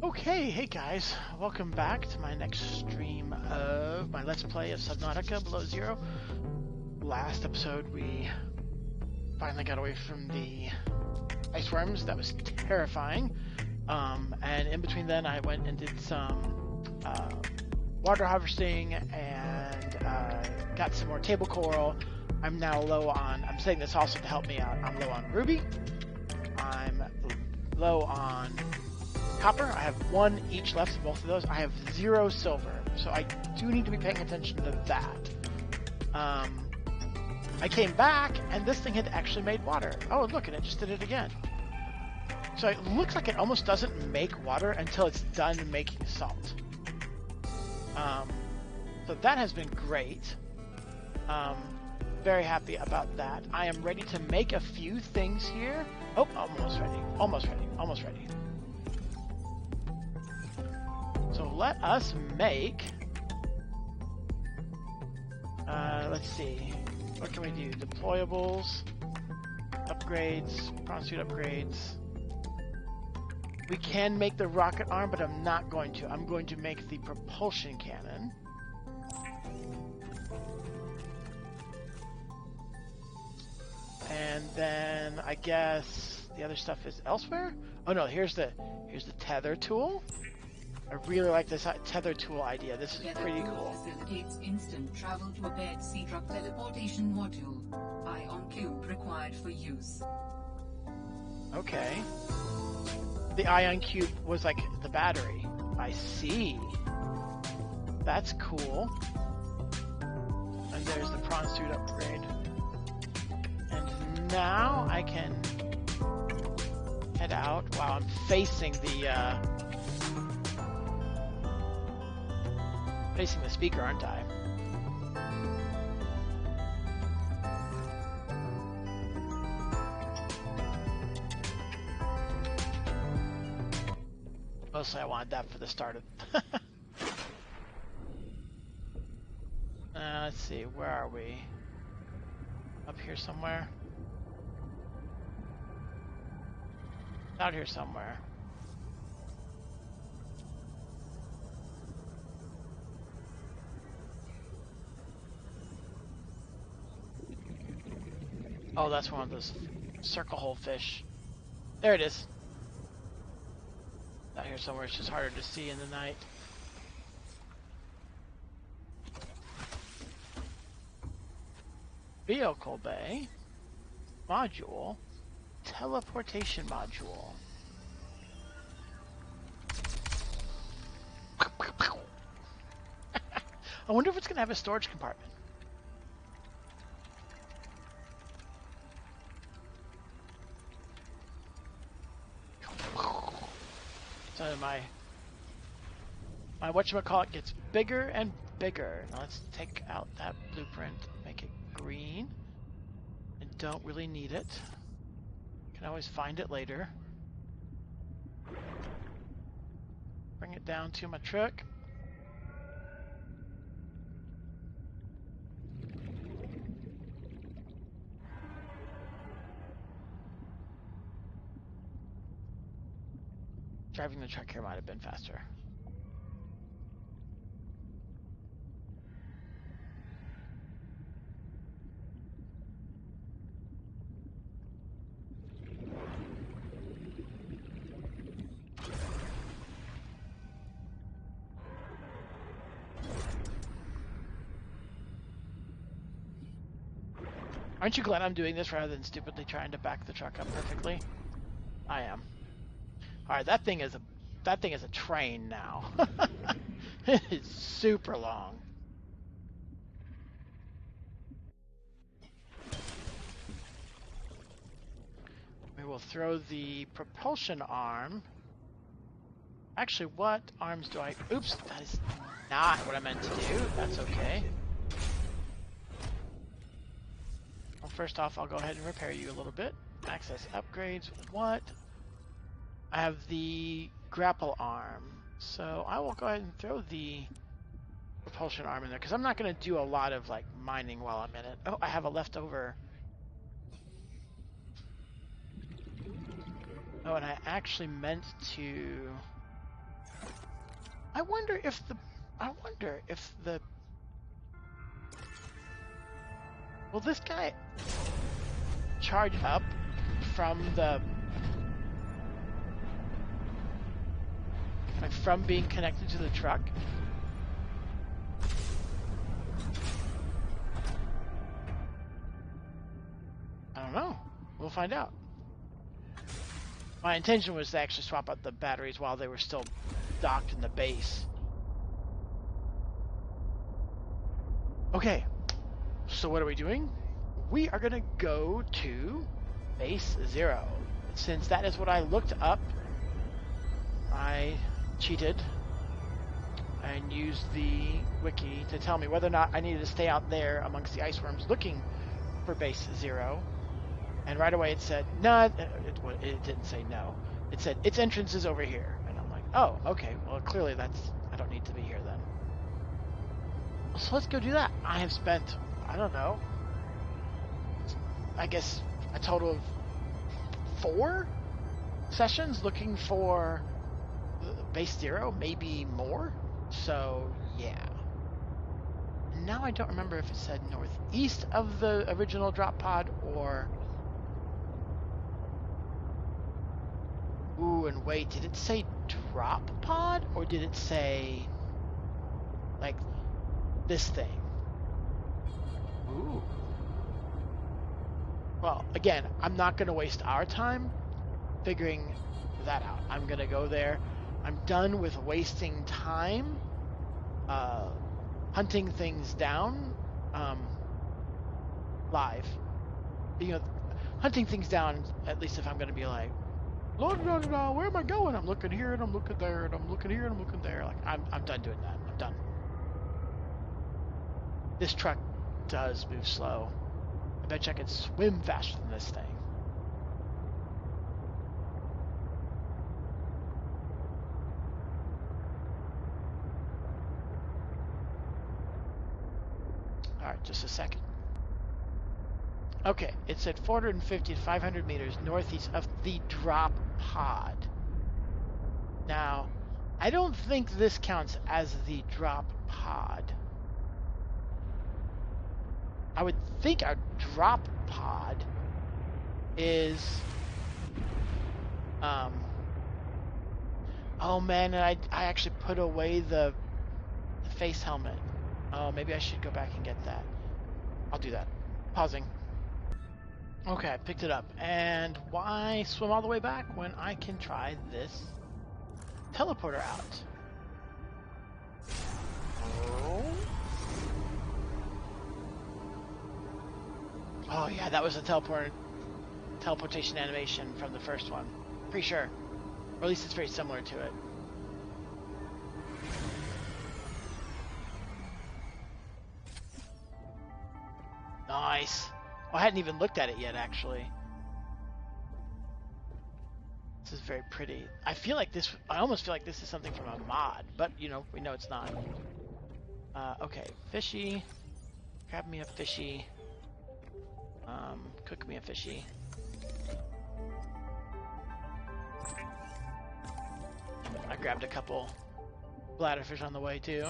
Okay, hey guys, welcome back to my next stream of my Let's Play of Subnautica Below Zero. Last episode we finally got away from the ice worms. That was terrifying. And in between then I went and did some water harvesting and got some more table coral. I'm now low on, I'm saying this also to help me out, I'm low on ruby, I'm low on copper. I have one each left of both of those. I have 0 silver, so I do need to be paying attention to that. I came back, and this thing had actually made water. Oh, look, and it just did it again. So it looks like it almost doesn't make water until it's done making salt. So that has been great. Very happy about that. I am ready to make a few things here. Oh, almost ready. Almost ready. Almost ready. So let us make, let's see, what can we do? Deployables, upgrades, prawn suit upgrades. We can make the rocket arm, but I'm not going to. I'm going to make the propulsion cannon. And then I guess the other stuff is elsewhere. Oh no, here's the tether tool. I really like this tether tool idea. This is pretty cool. Facilitates instant travel to a bed sea truck teleportation module. Ion cube required for use. Okay. The ion cube was like the battery. I see. That's cool. And there's the prawn suit upgrade. And now I can head out. Wow, I'm facing the speaker, aren't I? Mostly I wanted that for the start of... let's see, where are we? Up here somewhere? Out here somewhere. Oh, that's one of those circle hole fish. There it is. Out here somewhere, it's just harder to see in the night. Vehicle bay. Module. Teleportation module. I wonder if it's going to have a storage compartment. So my whatchamacallit gets bigger and bigger. Now let's take out that blueprint, make it green. I don't really need it. Can always find it later. Bring it down to my truck. Driving the truck here might have been faster. Aren't you glad I'm doing this rather than stupidly trying to back the truck up perfectly? I am. Alright, that thing is a train now. It is super long. We will throw the propulsion arm. Actually, what arms do I... Oops, that is not what I meant to do. That's okay. Well, first off, I'll go ahead and repair you a little bit. Access upgrades. What? I have the grapple arm, so I will go ahead and throw the propulsion arm in there because I'm not going to do a lot of like mining while I'm in it. Oh, I have a leftover. Oh, and I actually meant to I wonder if the... I wonder if the... Will this guy charge up from the... Like, from being connected to the truck? I don't know. We'll find out. My intention was to actually swap out the batteries while they were still docked in the base. Okay, so what are we doing? We are gonna go to base 0. Since that is what I looked up, I cheated and used the wiki to tell me whether or not I needed to stay out there amongst the ice worms looking for base 0. And right away it said, no, it didn't say no. It said, its entrance is over here. And I'm like, oh, okay, well, clearly I don't need to be here then. So let's go do that. I have spent, I don't know, I guess a total of 4 sessions looking for base 0, maybe more. So, yeah. Now I don't remember if it said northeast of the original drop pod or... Ooh, and wait, did it say drop pod or did it say like this thing? Ooh. Well, again, I'm not going to waste our time figuring that out. I'm going to go there. I'm done with wasting time hunting things down live. You know, hunting things down, at least if I'm going to be like, where am I going? I'm looking here and I'm looking there and I'm looking here and I'm looking there. Like, I'm done doing that. I'm done. This truck does move slow. I bet you I could swim faster than this thing. Alright, just a second. Okay, it said 450 to 500 meters northeast of the drop pod. Now, I don't think this counts as the drop pod. I would think our drop pod is... Oh man, and I actually put away the face helmet. Oh, maybe I should go back and get that. I'll do that. Pausing. Okay, I picked it up. And why swim all the way back when I can try this teleporter out? Oh yeah, that was the teleportation animation from the first one. Pretty sure. Or at least it's very similar to it. Nice. Oh, I hadn't even looked at it yet, actually. This is very pretty. I almost feel like this is something from a mod, but, you know, we know it's not. Okay, fishy. Grab me a fishy. Cook me a fishy. I grabbed a couple bladderfish on the way, too.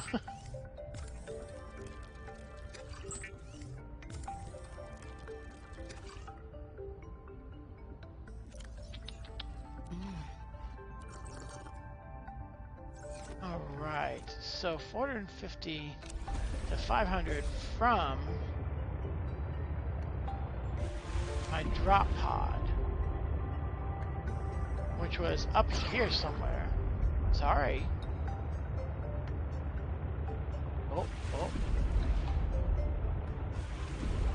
Alright, so 450 to 500 from my drop pod, which was up here somewhere. Sorry. Oh.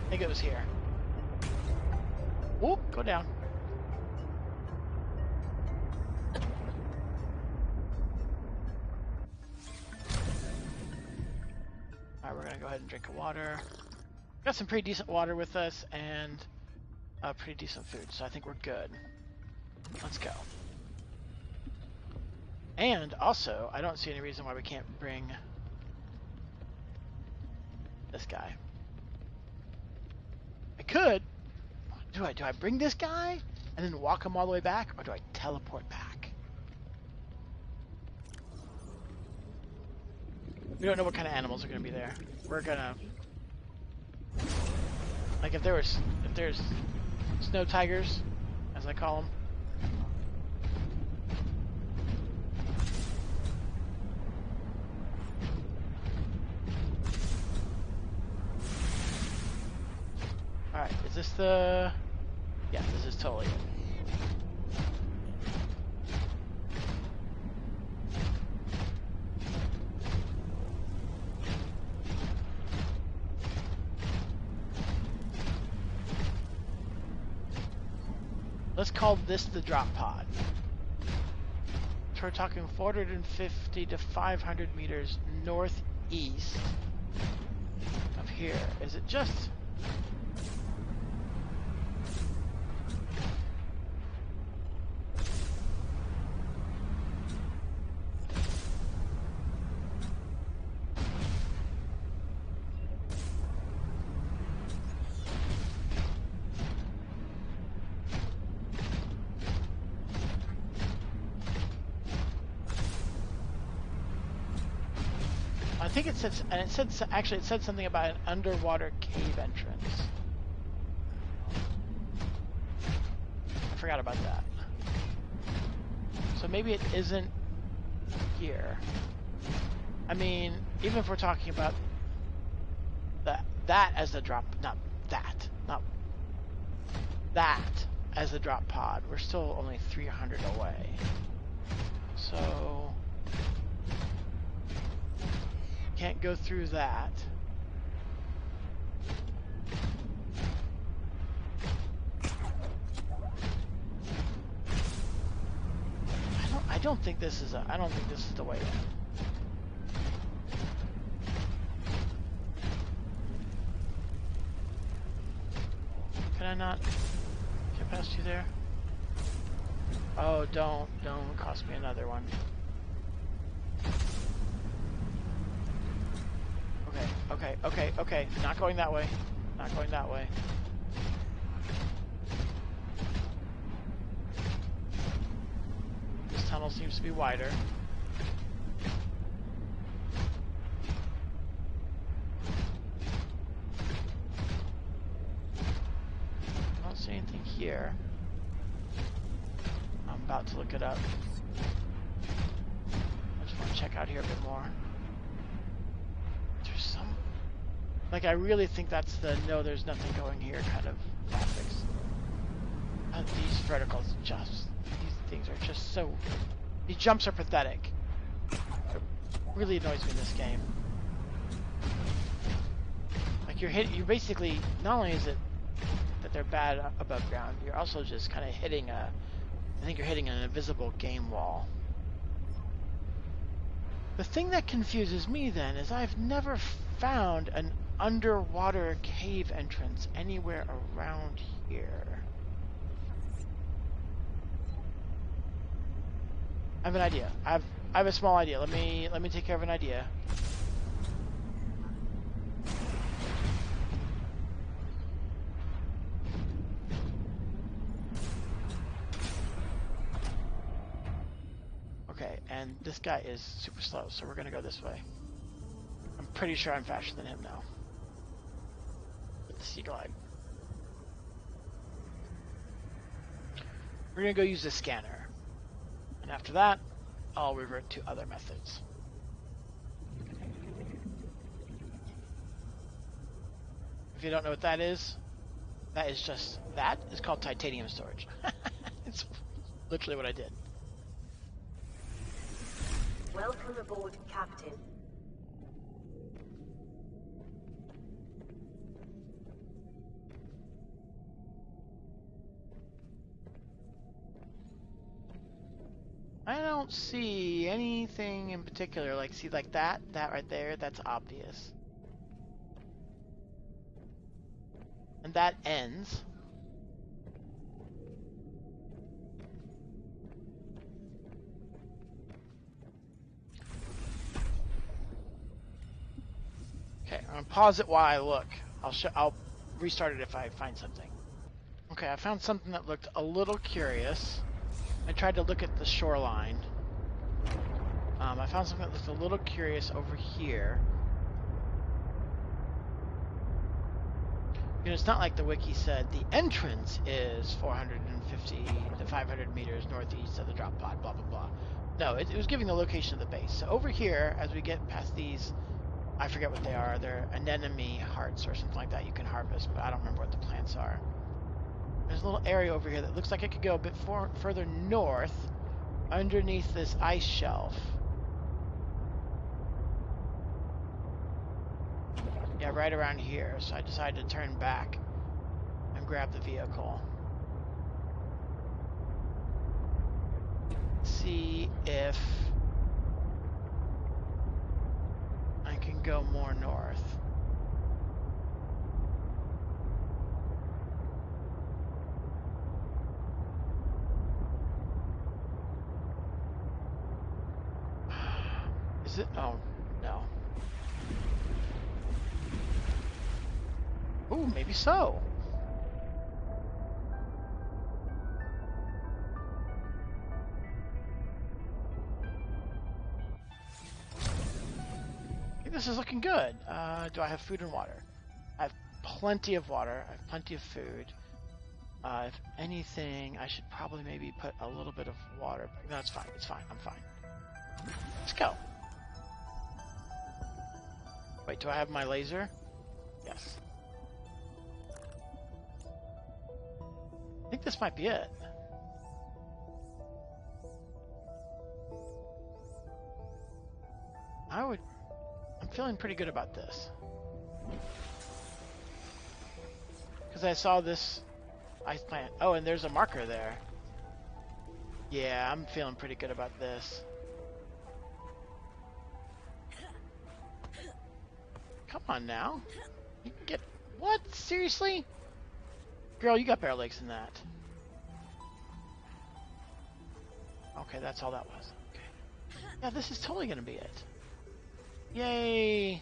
I think it was here. Whoop, go down. Alright, we're gonna go ahead and drink a water. Got some pretty decent water with us and pretty decent food, so I think we're good. Let's go. And also, I don't see any reason why we can't bring this guy. I could. Do I bring this guy and then walk him all the way back, or do I teleport back? We don't know what kind of animals are going to be there. We're gonna, like, if there's snow tigers, as I call them. All right, is this the? Yeah, this is totally it. Let's call this the drop pod. So we're talking 450 to 500 meters northeast of here. Is it just... I think it said, and it said, actually it said something about an underwater cave entrance. I forgot about that. So maybe it isn't here. I mean, even if we're talking about that as the drop, not that as the drop pod, we're still only 300 away. So can't go through that. I don't think this is the way in. Can I not get past you there? Oh, don't cost me another one. Okay. Not going that way. Not going that way. This tunnel seems to be wider. I don't see anything here. I'm about to look it up. I just want to check out here a bit more. Like, I really think that's the no, there's nothing going here kind of graphics. These verticals these things are just so... These jumps are pathetic. It really annoys me in this game. Like, you're basically, not only is it that they're bad above ground, you're also just kind of hitting I think you're hitting an invisible game wall. The thing that confuses me then is I've never found an underwater cave entrance anywhere around here. I have an idea. I have a small idea. Let me take care of an idea. Okay, and this guy is super slow, so we're gonna go this way. I'm pretty sure I'm faster than him now. With the sea glide. We're gonna go use the scanner. And after that, I'll revert to other methods. If you don't know what that is called titanium storage. It's literally what I did. Welcome aboard, Captain. I don't see anything in particular. Like, see, like that right there, that's obvious. And that ends. Okay, I'm gonna pause it while I look. I'll restart it if I find something. Okay, I found something that looked a little curious. I tried to look at the shoreline. I found something that looks a little curious over here. You know, it's not like the wiki said the entrance is 450 to 500 meters northeast of the drop pod, blah, blah, blah. No, it was giving the location of the base. So over here, as we get past these, I forget what they are. They're anemone hearts or something like that you can harvest, but I don't remember what the plants are. There's a little area over here that looks like it could go a bit further north underneath this ice shelf. Yeah, right around here. So I decided to turn back and grab the vehicle. See if I can go more north. Is it? Oh, no. Ooh, maybe so. I think this is looking good. Do I have food and water? I have plenty of water. I have plenty of food. If anything, I should probably maybe put a little bit of water. No, it's fine. It's fine. I'm fine. Let's go. Wait, do I have my laser? Yes. I think this might be it. I'm feeling pretty good about this. Because I saw this ice plant. Oh, and there's a marker there. Yeah, I'm feeling pretty good about this. Come on now. You can get... What? Seriously? Girl, you got better legs than that. Okay, that's all that was. Okay. Yeah, this is totally gonna be it. Yay!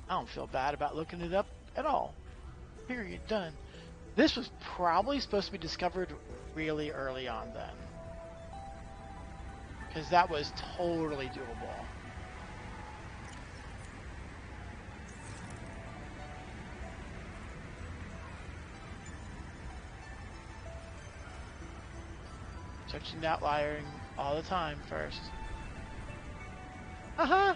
I don't feel bad about looking it up at all. Period. Done. This was probably supposed to be discovered really early on then. Because that was totally doable. Searching the outlier all the time first. Uh-huh!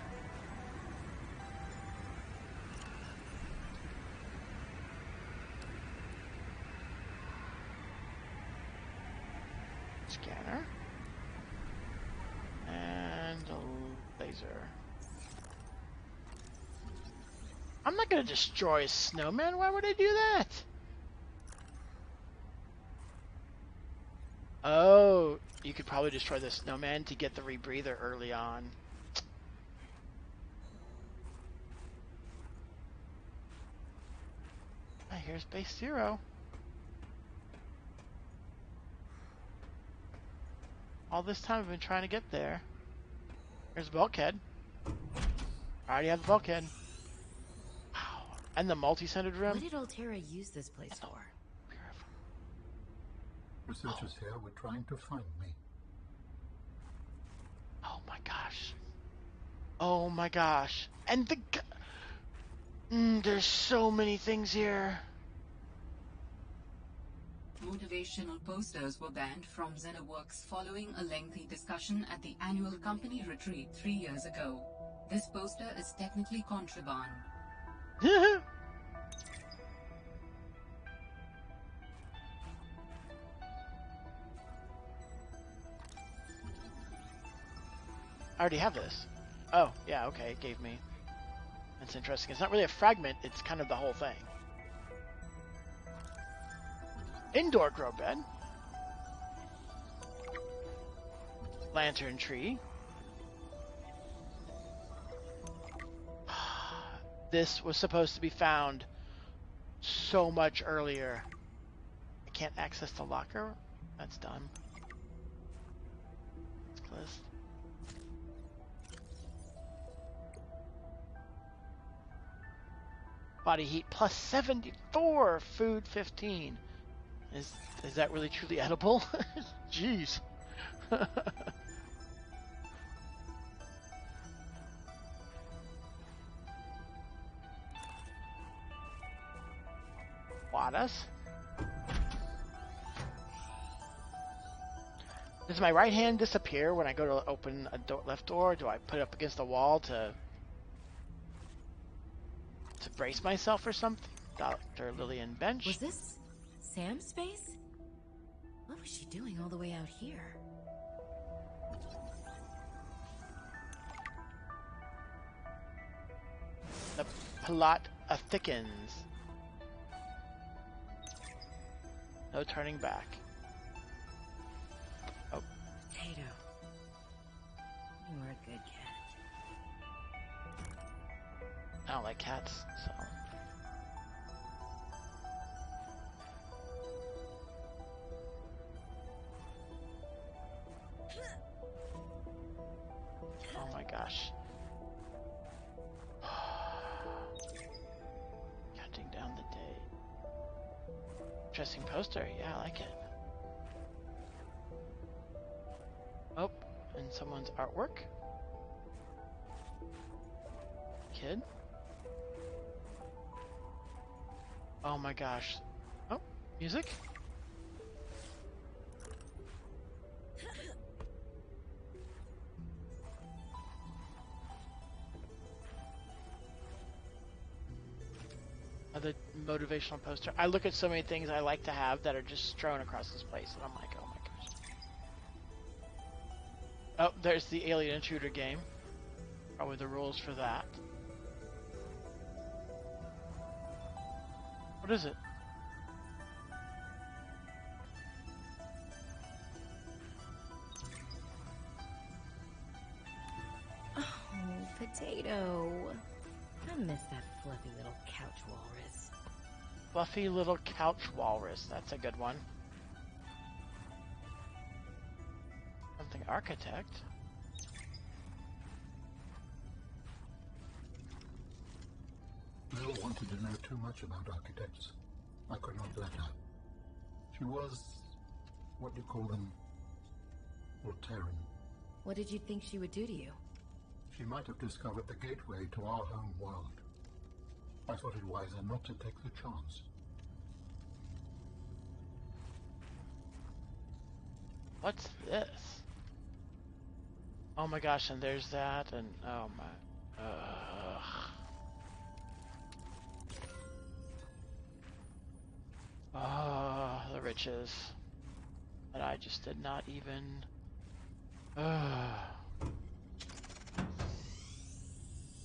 Scanner. And a laser. I'm not gonna destroy a snowman. Why would I do that? Oh, you could probably destroy the snowman to get the rebreather early on. Ah, here's base 0. All this time I've been trying to get there. Here's the bulkhead. I already have the bulkhead. Wow. And the multi-centered room. What did Altera use this place for? Researchers here were trying to find me. Oh my gosh. Oh my gosh. And the... there's so many things here. Motivational posters were banned from XenoWorks following a lengthy discussion at the annual company retreat 3 years ago. This poster is technically contraband. I already have this. Oh, yeah, okay, it gave me. That's interesting. It's not really a fragment, it's kind of the whole thing. Indoor grow bed. Lantern tree. This was supposed to be found so much earlier. I can't access the locker. That's done. Let's close. Body heat plus 74, food 15. Is that really truly edible? Jeez. Wadas. Does my right hand disappear when I go to open a left door? Do I put it up against the wall to brace myself or something? Dr. Lillian Bench. Was this Sam's space? What was she doing all the way out here? The plot thickens. No turning back. Oh. Potato. You are a good cat. I don't like cats, so. Oh my gosh. Counting down the day. Interesting poster, yeah, I like it. Oh, and someone's artwork. Kid. Oh my gosh. Oh, music? Another motivational poster. I look at so many things I like to have that are just strewn across this place, and I'm like, oh my gosh. Oh, there's the Alien Intruder game. Probably the rules for that. What is it? Oh, Potato. I miss that fluffy little couch walrus. Fluffy little couch walrus. That's a good one. Something architect. Bill wanted to know too much about architects. I could not let her. She was, what do you call them, Voltairean. What did you think she would do to you? She might have discovered the gateway to our home world. I thought it wiser not to take the chance. What's this? Oh my gosh, and there's that, and oh my. Oh, the riches. But I just did not even.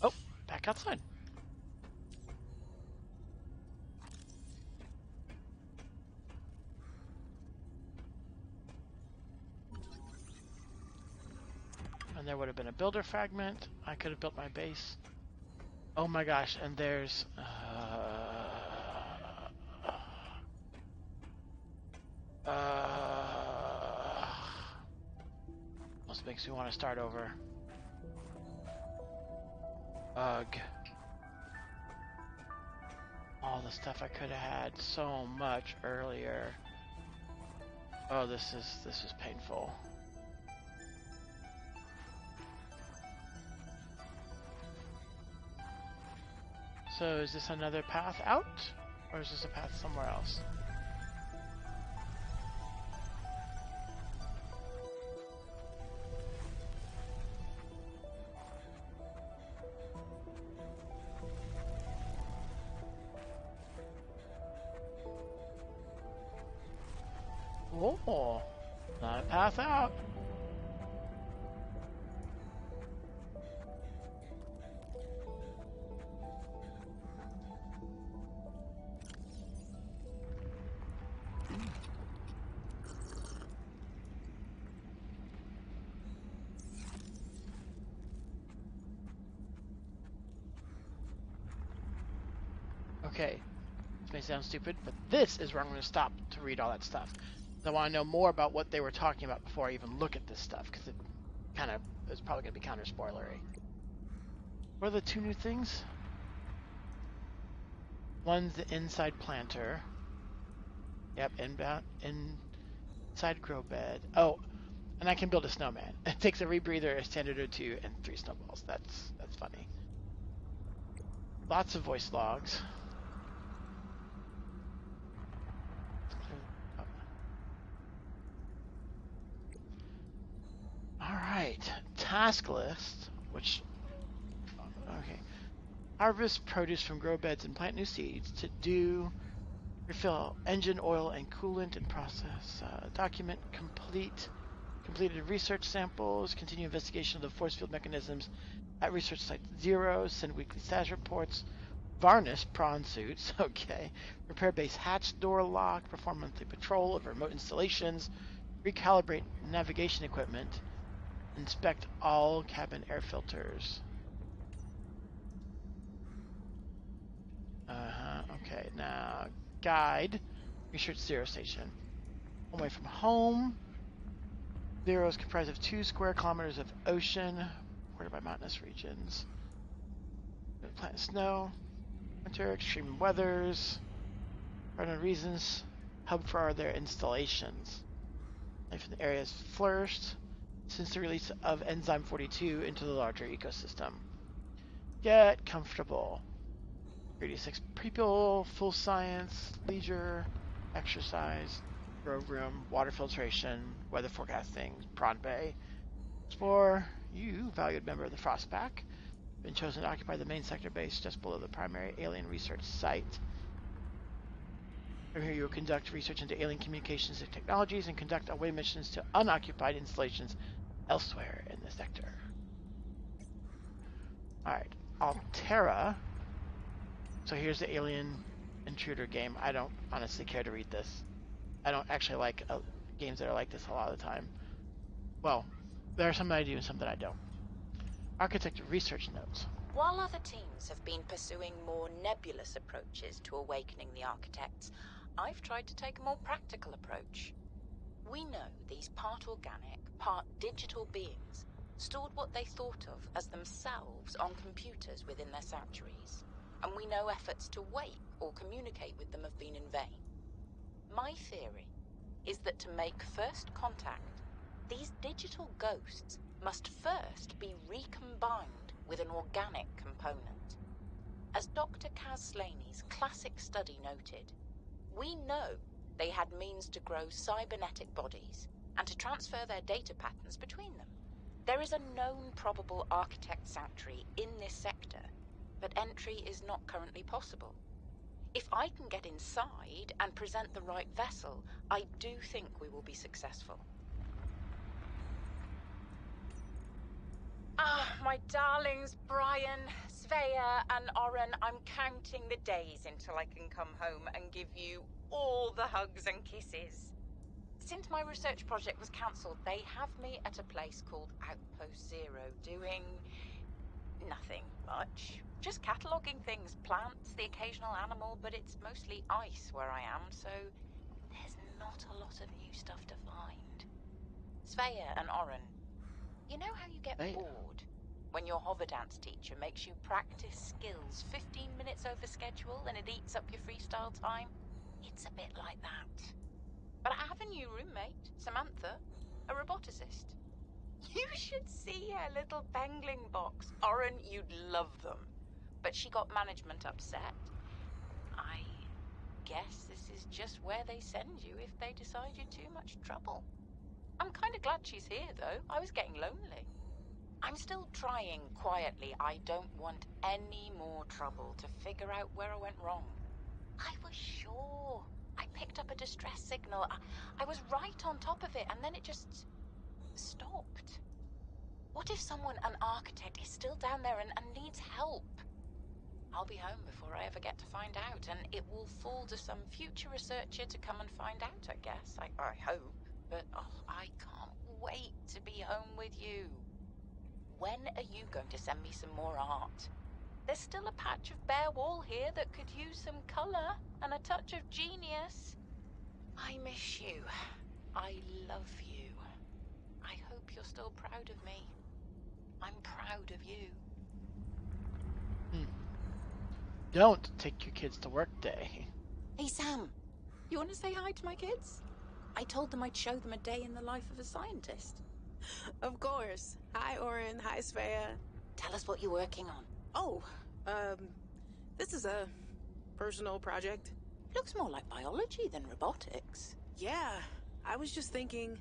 Oh, back outside. And there would have been a builder fragment. I could have built my base. Oh my gosh, and there's almost makes me want to start over. Ugh. All the stuff I could have had so much earlier. Oh, this is painful. So is this another path out? Or is this a path somewhere else? Oh, not a path out. Okay, this may sound stupid, but this is where I'm going to stop to read all that stuff. I want to know more about what they were talking about before I even look at this stuff, because it kind of is probably going to be counter-spoilery. What are the two new things? One's the inside planter. Yep, inside grow bed. Oh, And I can build a snowman. It takes a rebreather, a standard or two, and 3 snowballs. That's funny. Lots of voice logs. Alright, task list, which, okay. Harvest produce from grow beds and plant new seeds. To do, refill engine oil and coolant and process. Document completed research samples. Continue investigation of the force field mechanisms at research site 0. Send weekly status reports. Varnish prawn suits. Okay. Repair base hatch door lock. Perform monthly patrol of remote installations. Recalibrate navigation equipment. Inspect all cabin air filters. Okay, now guide. Research 0 station. Away from home. 0 is comprised of 2 square kilometers of ocean, bordered by mountainous regions. Plant snow. Winter, extreme weathers. Random reasons. Hub for their installations. Life in the area has flourished since the release of Enzyme 42 into the larger ecosystem. Get comfortable. 36 people, full science, leisure, exercise, grow room, water filtration, weather forecasting, prawn bay. Explore, you, valued member of the Frost Pack, been chosen to occupy the main sector base just below the primary alien research site. From here you will conduct research into alien communications and technologies and conduct away missions to unoccupied installations elsewhere in the sector. Alright, Altera. So here's the alien intruder game. I don't honestly care to read this. I don't actually like games that are like this a lot of the time. Well, there are some that I do and some that I don't. Architect research notes. While other teams have been pursuing more nebulous approaches to awakening the architects, I've tried to take a more practical approach. We know these part organic, part digital beings stored what they thought of as themselves on computers within their sanctuaries, and we know efforts to wake or communicate with them have been in vain. My theory is that to make first contact, these digital ghosts must first be recombined with an organic component. As Dr. Kaz Slaney's classic study noted, we know they had means to grow cybernetic bodies and to transfer their data patterns between them. There is a known probable architect sanctuary in this sector, but entry is not currently possible. If I can get inside and present the right vessel, I do think we will be successful. Ah, my darlings, Brian, Svea, and Oren, I'm counting the days until I can come home and give you all the hugs and kisses. Since my research project was cancelled, they have me at a place called Outpost Zero, doing nothing much. Just cataloguing things, plants, the occasional animal, but it's mostly ice where I am, so there's not a lot of new stuff to find. Svea and Oren, you know how you get bored when your hover dance teacher makes you practice skills 15 minutes over schedule and it eats up your freestyle time? It's a bit like that. But I have a new roommate, Samantha, a roboticist. You should see her little pangling box. Oren, you'd love them. But she got management upset. I guess this is just where they send you if they decide you're too much trouble. I'm kind of glad she's here, though. I was getting lonely. I'm still trying quietly. I don't want any more trouble to figure out where I went wrong. I was sure. I picked up a distress signal. I was right on top of it, and then it just stopped. What if someone, an architect, is still down there and needs help? I'll be home before I ever get to find out, and it will fall to some future researcher to come and find out, I guess. I hope. But I can't wait to be home with you. When are you going to send me some more art? There's still a patch of bare wall here that could use some colour and a touch of genius. I miss you. I love you. I hope you're still proud of me. I'm proud of you. Don't take your kids to work day. Hey, Sam. You want to say hi to my kids? I told them I'd show them a day in the life of a scientist. Of course. Hi, Oren. Hi, Svea. Tell us what you're working on. Oh, this is a personal project. Looks more like biology than robotics. Yeah, I was just thinking,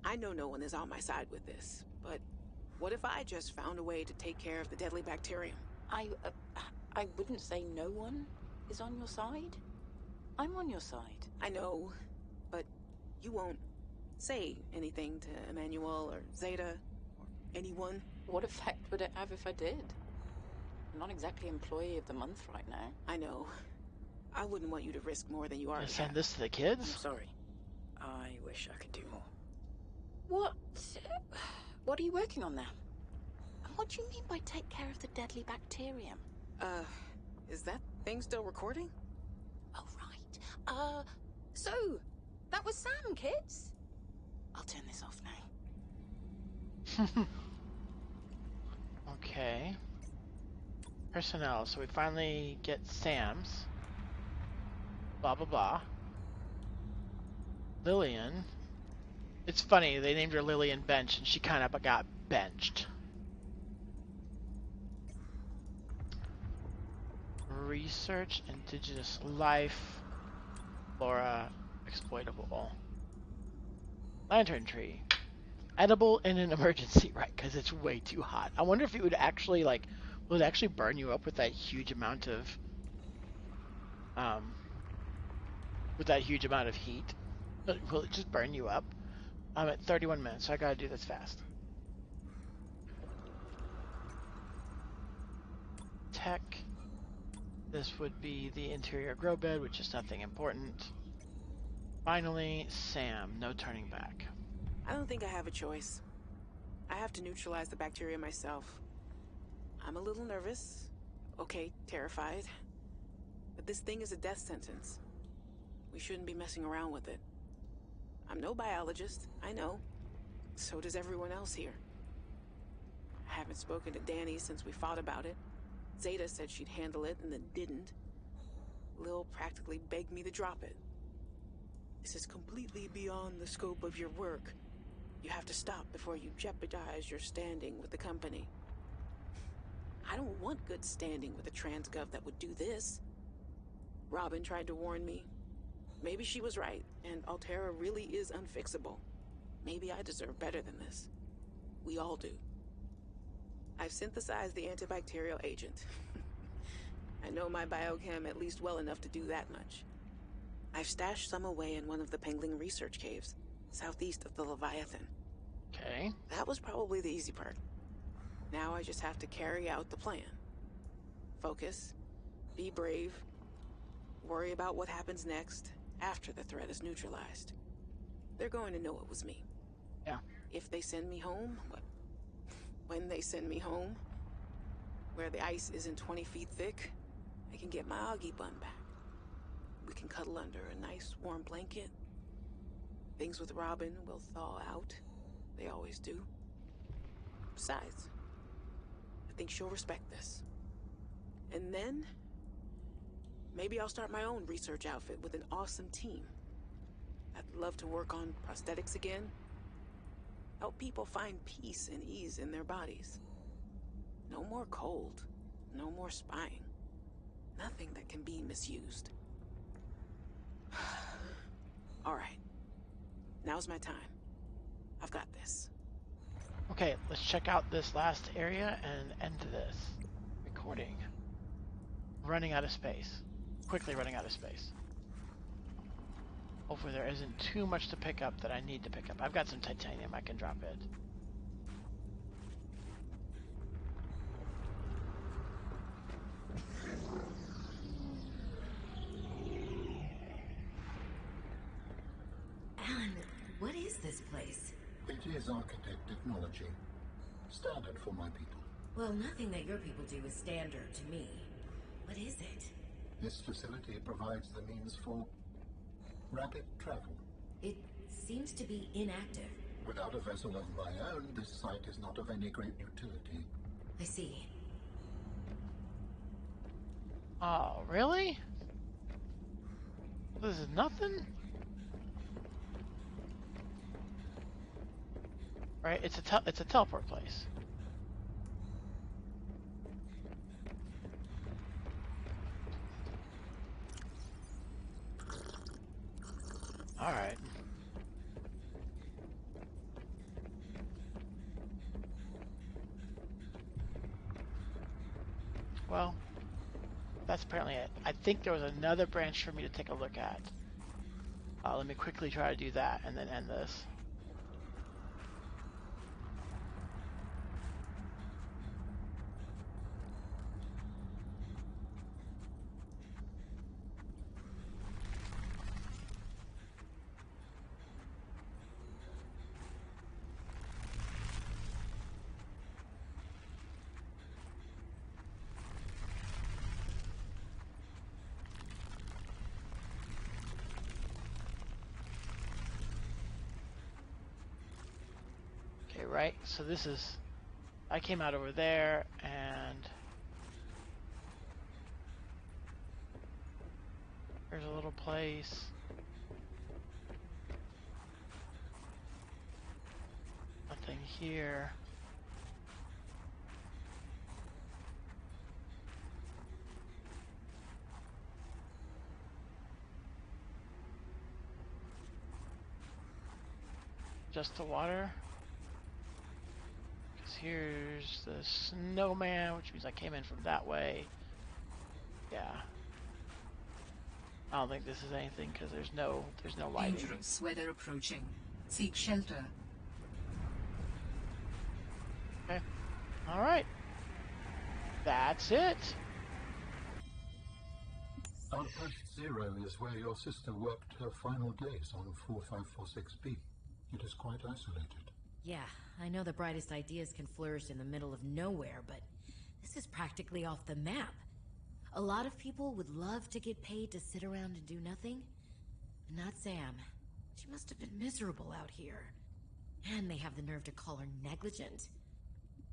I know no one is on my side with this, but what if I just found a way to take care of the deadly bacterium? I wouldn't say no one is on your side. I'm on your side. I know, but you won't say anything to Emmanuel or Zeta or anyone. What effect would it have if I did? I'm not exactly employee of the month right now. I know. I wouldn't want you to risk more than you already Send have. this to the I'm kids? sorry. I wish I could do more. What are you working on now? And what do you mean by take care of the deadly bacterium? Is that thing still recording? Oh, right. So, that was Sam, kids. I'll turn this off now. Okay. Personnel. So we finally get Sam's. Blah, blah, blah. Lillian. It's funny, they named her Lillian Bench, and she kind of got benched. Research, indigenous life, flora, exploitable. Lantern tree. Edible in an emergency, right, because it's way too hot. I wonder if it would actually, will it actually burn you up with that huge amount of, heat? Will it just burn you up? I'm at 31 minutes, so I gotta do this fast. Tech. This would be the interior grow bed, which is nothing important. Finally, Sam. No turning back. I don't think I have a choice. I have to neutralize the bacteria myself. I'm a little nervous. Okay, terrified. But this thing is a death sentence. We shouldn't be messing around with it. I'm no biologist, I know. So does everyone else here. I haven't spoken to Danny since we fought about it. Zeta said she'd handle it and then didn't. Lil practically begged me to drop it. This is completely beyond the scope of your work. You have to stop before you jeopardize your standing with the company. I don't want good standing with a transgov that would do this. Robin tried to warn me. Maybe she was right, and Altera really is unfixable. Maybe I deserve better than this. We all do. I've synthesized the antibacterial agent. I know my biochem at least well enough to do that much. I've stashed some away in one of the Pengling research caves, southeast of the Leviathan. Okay. That was probably the easy part. Now I just have to carry out the plan. Focus, be brave, worry about what happens next after the threat is neutralized. They're going to know it was me. Yeah. If they send me home, when they send me home, where the ice isn't 20 feet thick, I can get my Augie bun back. We can cuddle under a nice warm blanket. Things with Robin will thaw out. They always do. Besides, I think she'll respect this. And then, maybe I'll start my own research outfit with an awesome team. I'd love to work on prosthetics again. Help people find peace and ease in their bodies. No more cold. No more spying. Nothing that can be misused. All right. Now's my time. I've got this. Okay, let's check out this last area and end this recording. Running out of space. Quickly running out of space. Hopefully there isn't too much to pick up that I need to pick up. I've got some titanium, I can drop it. Alan, what is this place? It is architect technology. Standard for my people. Well, nothing that your people do is standard to me. What is it? This facility provides the means for rapid travel. It seems to be inactive. Without a vessel of my own, this site is not of any great utility. I see. Oh, really? This is nothing? Right? It's a teleport place. All right. Well, that's apparently it. I think there was another branch for me to take a look at. Let me quickly try to do that and then end this. Okay, right, so this is, I came out over there, and there's a little place. Nothing here. Just the water. Here's the snowman, which means I came in from that way. Yeah. I don't think this is anything because there's no lighting. Dangerous weather approaching. Seek shelter. Okay. All right. That's it. Outpost 0 is where your sister worked her final days on 4546B. It is quite isolated. Yeah, I know the brightest ideas can flourish in the middle of nowhere, but this is practically off the map. A lot of people would love to get paid to sit around and do nothing. Not Sam. She must have been miserable out here. And they have the nerve to call her negligent.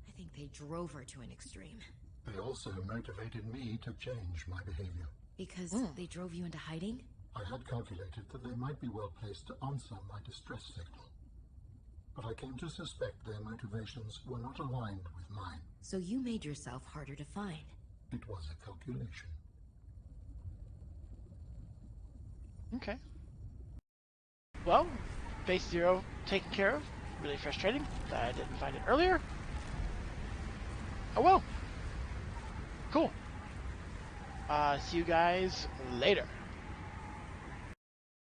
I think they drove her to an extreme. They also motivated me to change my behavior. Because they drove you into hiding? I had calculated that they might be well placed to answer my distress signal. But I came to suspect their motivations were not aligned with mine. So you made yourself harder to find. It was a calculation. Okay. Well, base 0 taken care of. Really frustrating that I didn't find it earlier. Oh well. Cool. See you guys later.